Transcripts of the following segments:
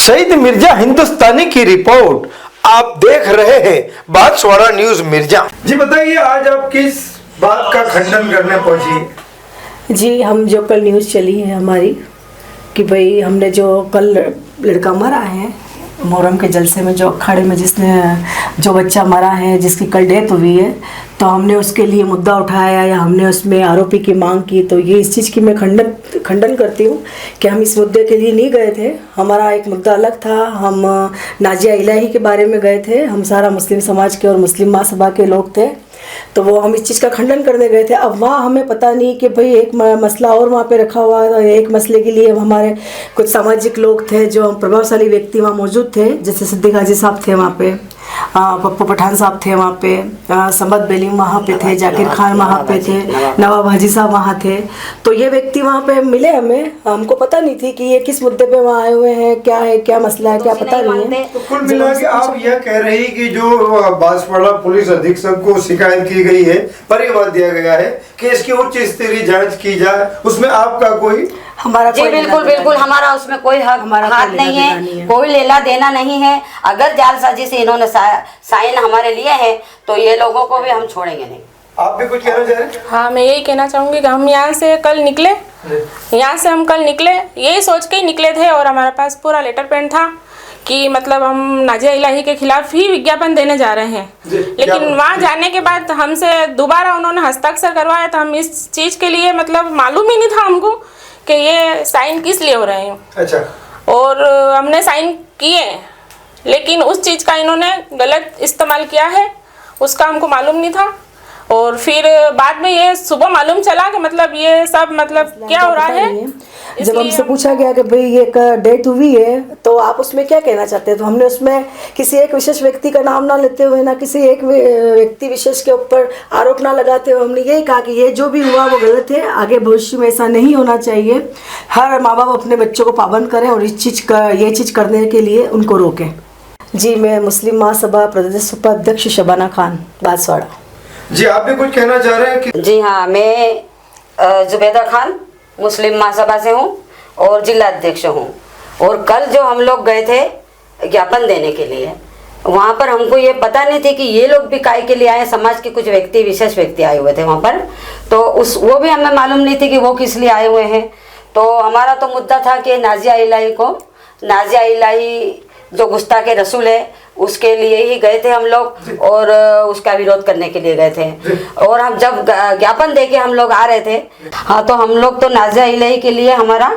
शहीद मिर्जा हिंदुस्तानी की रिपोर्ट आप देख रहे हैं बांसवाड़ा न्यूज मिर्जा। जी बताइए, आज आप किस बात का खंडन करने पहुंची? जी, हम जो कल न्यूज़ चली है हमारी कि भाई हमने जो कल लड़का मरा है मोहर्रम के जलसे में, जो अखाड़े में जिसने जो बच्चा मरा है, जिसकी कल डेथ हुई है, तो हमने उसके लिए मुद्दा उठाया या हमने उसमें आरोपी की मांग की। तो ये इस चीज़ की मैं खंडन करती हूँ कि हम इस मुद्दे के लिए नहीं गए थे। हमारा एक मुद्दा अलग था। हम नाजिया इलाही के बारे में गए थे। हम सारा मुस्लिम समाज के और मुस्लिम महासभा के लोग थे, तो वो हम इस चीज़ का खंडन करने गए थे। अब वहाँ हमें पता नहीं कि भाई एक मसला और वहाँ पे रखा हुआ है। एक मसले के लिए हमारे कुछ सामाजिक लोग थे, जो प्रभावशाली व्यक्ति वहाँ मौजूद थे, जैसे सिद्दीक हाजी साहब थे वहाँ पे, पप्पू पठान साहब थे वहाँ पे, समद बेलीम वहाँ पे थे, जाकिर खान वहाँ पे थे, नवाब हाजी साहब वहाँ थे। तो ये व्यक्ति वहाँ पे मिले हमें। हमको पता नहीं थी कि ये किस मुद्दे पे वहाँ आए हुए हैं, क्या है, क्या मसला है, क्या पता नहीं है। तो कुल मिला के आप यह कह रही कि जो बांसवाड़ा पुलिस अधीक्षक को शिकायत की गई है, परिवार दिया गया है कि इसकी उच्च स्तरीय जांच की जाए, उसमें आपका कोई जी बिल्कुल हमारा उसमें कोई हाथ नहीं है, कोई लेना देना नहीं है। अगर जालसाजी से इन्होंने साइन हमारे लिए हैं तो ये लोगों को भी हम छोड़ेंगे नहीं। आप भी कुछ कहना चाह रहे हैं? हाँ, मैं यही कहना चाहूँगी कि हम यहाँ से हम कल निकले यही सोच के ही निकले थे, और हमारे पास पूरा लेटर पेन था कि मतलब हम नाजिया इलाही के खिलाफ ही विज्ञापन देने जा रहे हैं। लेकिन वहाँ जाने के बाद हमसे दोबारा उन्होंने हस्ताक्षर करवाया था। हम इस चीज़ के लिए मतलब मालूम ही नहीं था हमको कि ये साइन किस लिए हो रहे हैं। अच्छा। और हमने साइन किए, लेकिन उस चीज़ का इन्होंने गलत इस्तेमाल किया है, उसका हमको मालूम नहीं था। और फिर बाद में ये सुबह मालूम चला कि मतलब ये सब मतलब क्या हो रहा है। जब हमसे पूछा गया कि भाई ये डेथ हुई है तो आप उसमें क्या कहना चाहते हैं, तो हमने उसमें किसी एक विशेष व्यक्ति का नाम ना लेते हुए, ना किसी एक व्यक्ति विशेष के ऊपर आरोप ना लगाते हुए, हमने यही कहा कि ये जो भी हुआ वो गलत है, आगे भविष्य में ऐसा नहीं होना चाहिए। हर माँ बाप अपने बच्चों को पाबंद करें और ये चीज़ करने के लिए उनको रोकें। जी, मैं मुस्लिम महासभा प्रदेश उपाध्यक्ष शबाना खान, बांसवाड़ा। जी, आप भी कुछ कहना चाह रहे हैं कि? जी हाँ, मैं जुबैदा खान मुस्लिम महासभा से हूँ और जिला अध्यक्ष हूँ। और कल जो हम लोग गए थे ज्ञापन देने के लिए, वहाँ पर हमको ये पता नहीं थी कि ये लोग भी काय के लिए आए। समाज के कुछ व्यक्ति, विशेष व्यक्ति आए हुए थे वहाँ पर, तो वो भी हमें मालूम नहीं थी कि वो किस लिए आए हुए हैं। तो हमारा तो मुद्दा था कि नाजिया इलाही जो गुस्ताख रसूल है उसके लिए ही गए थे हम लोग, और उसका विरोध करने के लिए गए थे। और हम जब ज्ञापन देके हम लोग आ रहे थे, हाँ, तो हम लोग तो नाजिया इलाही के लिए हमारा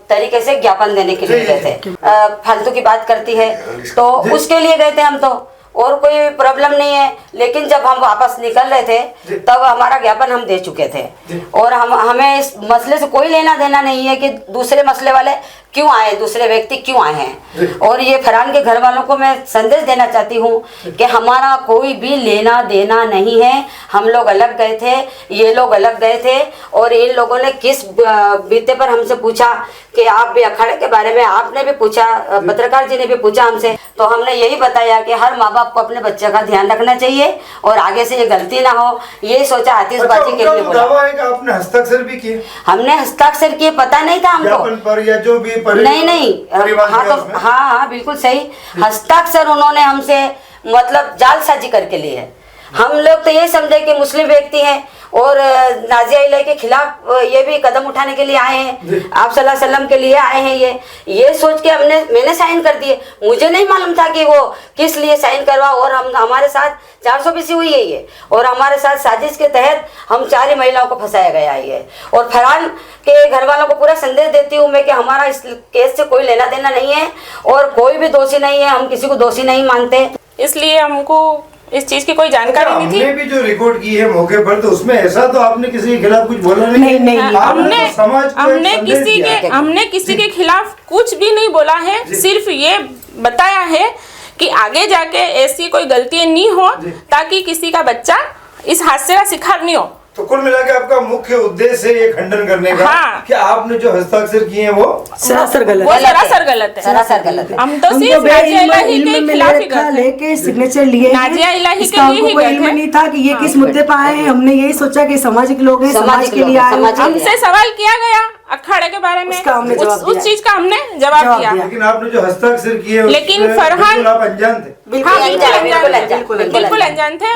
तरीके से ज्ञापन देने के लिए गए थे। फालतू की बात करती है तो उसके लिए गए थे हम, तो और कोई प्रॉब्लम नहीं है। लेकिन जब हम वापस निकल रहे थे तब हमारा ज्ञापन हम दे चुके थे, और हमें इस मसले से कोई लेना देना नहीं है कि दूसरे मसले वाले क्यों आए, दूसरे व्यक्ति क्यों आए हैं। और ये फरहान के घर वालों को मैं संदेश देना चाहती हूँ कि हमारा कोई भी लेना देना नहीं है। हम लोग अलग गए थे, ये लोग अलग गए थे, और इन लोगों ने किस बीते पर हमसे पूछा कि आप भी अखाड़े के बारे में, आपने भी पूछा, पत्रकार जी ने भी पूछा हमसे, तो हमने यही बताया कि हर माँ बाप को अपने बच्चे का ध्यान रखना चाहिए और आगे से ये गलती ना हो, ये सोचा आतिशबाजी के लिए बोला। आपने हस्ताक्षर भी किए? हमने हस्ताक्षर किए, पता नहीं था हमको पर या जो भी नहीं। हाँ, तो हाँ बिल्कुल सही, हस्ताक्षर उन्होंने हमसे मतलब जालसाजी करके लिए। हम लोग तो ये समझे कि मुस्लिम व्यक्ति हैं और नाजिया इलाही के खिलाफ ये भी कदम उठाने के लिए आए हैं, आप सल्लल्लाहु अलैहि वसल्लम के लिए आए हैं। ये सोच के मैंने साइन कर दिए। मुझे नहीं मालूम था कि वो किस लिए साइन करवा। और हमारे साथ 420 हुई है ये, और हमारे साथ साजिश के तहत हम 4 महिलाओं को फंसाया गया है ये। और फरहान के घर वालों को पूरा संदेश देती हूँ मैं कि हमारा इस केस से कोई लेना देना नहीं है और कोई भी दोषी नहीं है, हम किसी को दोषी नहीं मानते। इसलिए हमको इस चीज की कोई जानकारी नहीं थी। हमने भी जो रिकॉर्ड की है मौके पर, तो उसमें ऐसा तो आपने किसी के खिलाफ कुछ बोला नहीं। हमने किसी के खिलाफ कुछ भी नहीं बोला है। सिर्फ ये बताया है कि आगे जाके ऐसी कोई गलती नहीं हो, ताकि किसी का बच्चा इस हादसे का शिकार नहीं हो। तो कुल मिला के आपका मुख्य उद्देश्य है ये खंडन करने का हाँ। कि आपने जो हस्ताक्षर किए हैं वो सरासर गलत वो है। सरासर गलत है। सरासर गलत है। हम तो हमको सिर्फ नाजिया बेइल्म इलाही के इल्म में खिलाफ ही लेखा गए थे। लेके सिग्नेचर लिए हैं। नाजिया इलाही के इसका लिए हमको ही कोई गए इल्म थे। नहीं था कि ये किस मुद्दे पर आए हैं। हमने यही सोचा कि सामाजिक लोग हैं, समाज सामाजिक के लोग लिए हैं, आए समाज हैं। के लिए। हमसे सवाल किया गया अखाड़े के बारे में, उसका हमने जवाब दिया। उस चीज का हमने जवाब जवाब दिया। दिया। लेकिन आपने जो हस्ताक्षर किए उसमें लेकिन फरहान- बिल्कुल आप अनजान थे। बिल्कुल हाँ, अनजान, बिल्कुल अनजान, बिल्कुल अनजान थे।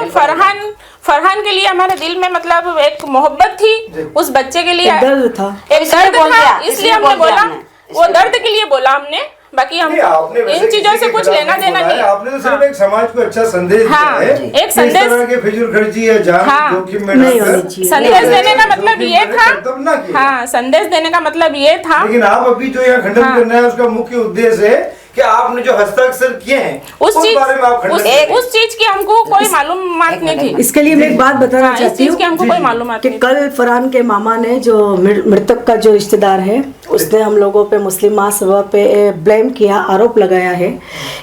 फरहान के लिए हमारे दिल में मतलब एक मोहब्बत थी उस बच्चे के लिए, एक दर्द था। एक इसलिए दर्द बोल था, दिया, इसलिए इसलिए हमने बोल दिया बोला, हमने, वो इसलिए दर्द के लिए बोला हमने। बाकी हम नहीं, आपने वैसे इन चीजों किसी से के कुछ खिलाफ लेना नहीं देना बोला है। नहीं। आपने तो सिर्फ एक समाज को अच्छा संदेश हाँ, दिया है एक कि संदेश- इस तरह के फिजूल खर्ची या जान हाँ, जोखिम में नहीं डालकर होनी चाहिए। संदेश देने का मतलब जोखिम ये में था, तब ना किया। हाँ, संदेश देने का मतलब ये था। लेकिन आप अभी जो यहाँ खंडन हाँ। करना है उसका मुख्य उद्देश्य है कि आपने जो हस्ताक्षर किए हैं उस चीज बारे में आप खंडन कर रहे हैं। उस चीज की हमको कोई मालूमात नहीं थी। इसके लिए मैं एक बात बताना हाँ, इस चाहती चीज हूँ की हमको कोई मालूमात कि नहीं। कल फरहान के मामा ने जो मृतक का जो रिश्तेदार है उसने हम लोगों पे मुस्लिम महासभा पे ब्लेम किया, आरोप लगाया है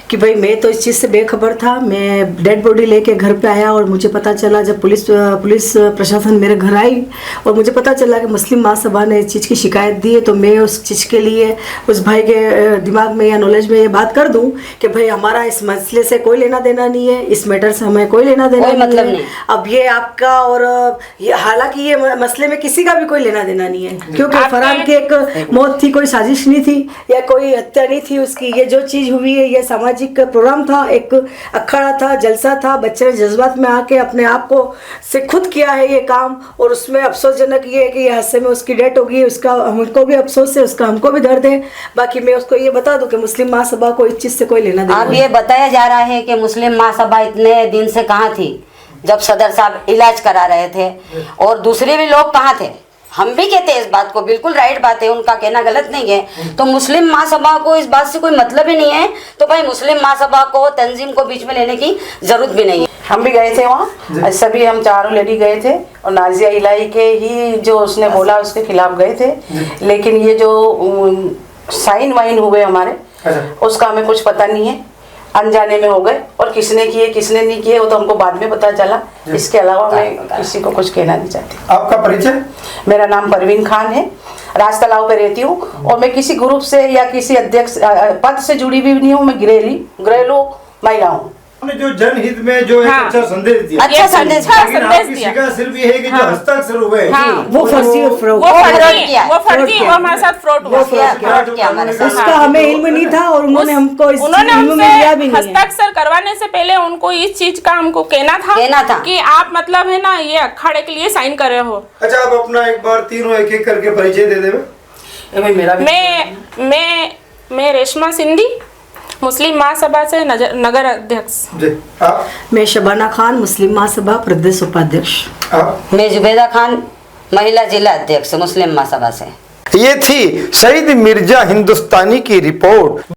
कि भाई मैं तो इस चीज़ से बेखबर था। मैं डेड बॉडी लेके घर पे आया और मुझे पता चला जब पुलिस प्रशासन मेरे घर आई और मुझे पता चला कि मुस्लिम महासभा ने इस चीज़ की शिकायत दी है, तो मैं उस चीज़ के लिए उस भाई के दिमाग में या नॉलेज में ये बात कर दूं कि भाई हमारा इस मसले से कोई लेना देना नहीं है, इस मैटर से हमें कोई लेना देना कोई नहीं मतलब है। नहीं। अब ये आपका और ये हालांकि ये मसले में किसी का भी कोई लेना देना नहीं है, क्योंकि आपके- फरहान की एक मौत थी, कोई साजिश नहीं थी या कोई हत्या नहीं थी उसकी। ये जो चीज़ हुई है ये सामाजिक प्रोग्राम था, एक अखाड़ा था, जलसा था। बच्चे ने जज्बात में आके अपने आप को से खुद किया है ये काम, और उसमें अफसोसजनक ये है कि ये हादसे में उसकी डेथ हो गई। उसका हमको भी अफसोस है, उसका हमको भी दर्द है। बाकी मैं उसको ये बता दूं कि मुस्लिम महासभा को इस चीज़ से कोई लेना देना अब नहीं ये बताया जा रहा है कि मुस्लिम महासभा इतने दिन से कहाँ थी जब सदर साहब इलाज करा रहे थे, और दूसरे भी लोग कहाँ थे। हम भी कहते हैं इस बात को, बिल्कुल राइट बात है, उनका कहना गलत नहीं है। तो मुस्लिम महासभा को इस बात से कोई मतलब ही नहीं है, तो भाई मुस्लिम महासभा को, तंजीम को बीच में लेने की जरूरत भी नहीं है। हम भी गए थे वहाँ, सभी हम चारों लेडी गए थे, और नाजिया इलाही के ही जो उसने बोला उसके खिलाफ गए थे। लेकिन ये जो साइन वाइन हुए हमारे, उसका हमें कुछ पता नहीं है, अनजाने में हो गए, और किसने किए किसने नहीं किए वो तो हमको बाद में पता चला। इसके अलावा मैं किसी को कुछ कहना नहीं चाहती। आपका परिचय? मेरा नाम परवीन खान है, राज तालाब पे रहती हूँ, और मैं किसी ग्रुप से या किसी अध्यक्ष पद से जुड़ी भी नहीं हूँ। मैं घरेलू महिला हूँ। आपने जो जनहित में जो एक हाँ। अच्छा संदेश दिया, अच्छा संदेश अच्छा लेकिन संदेश आपकी दिया। शिकायत सिर्फ ये है कि जो हाँ। हस्ताक्षर हुए हाँ। वो फर्जी और फ्रॉड। वो फ्रॉड फर्जी किया। वो फ्रॉड फर्जी किया। वो हमारे साथ फ्रॉड हुआ। फ्रॉड किया हमारे साथ। उसका हमें इल्म नहीं था और उन्होंने हमको इस उन्होंने इल्म में लिया भी हमसे नहीं है। हस्ताक्षर करवाने से पहले उनको इस चीज का हमको कहना कहना था। कि आप मतलब है ना ये अखाड़े के लिए साइन कर रहे हो। अच्छा, आप अपना एक बार तीनों एक एक करके परिचय दे देवे। ये भाई मेरा भी मैं रेशमा सिंधी, मुस्लिम महासभा से नगर अध्यक्ष। जी, आप? मैं शबाना खान, मुस्लिम महासभा प्रदेश उपाध्यक्ष। आप? मैं जुबेदा खान, महिला जिला अध्यक्ष, मुस्लिम महासभा से। ये थी शहीद मिर्जा हिंदुस्तानी की रिपोर्ट।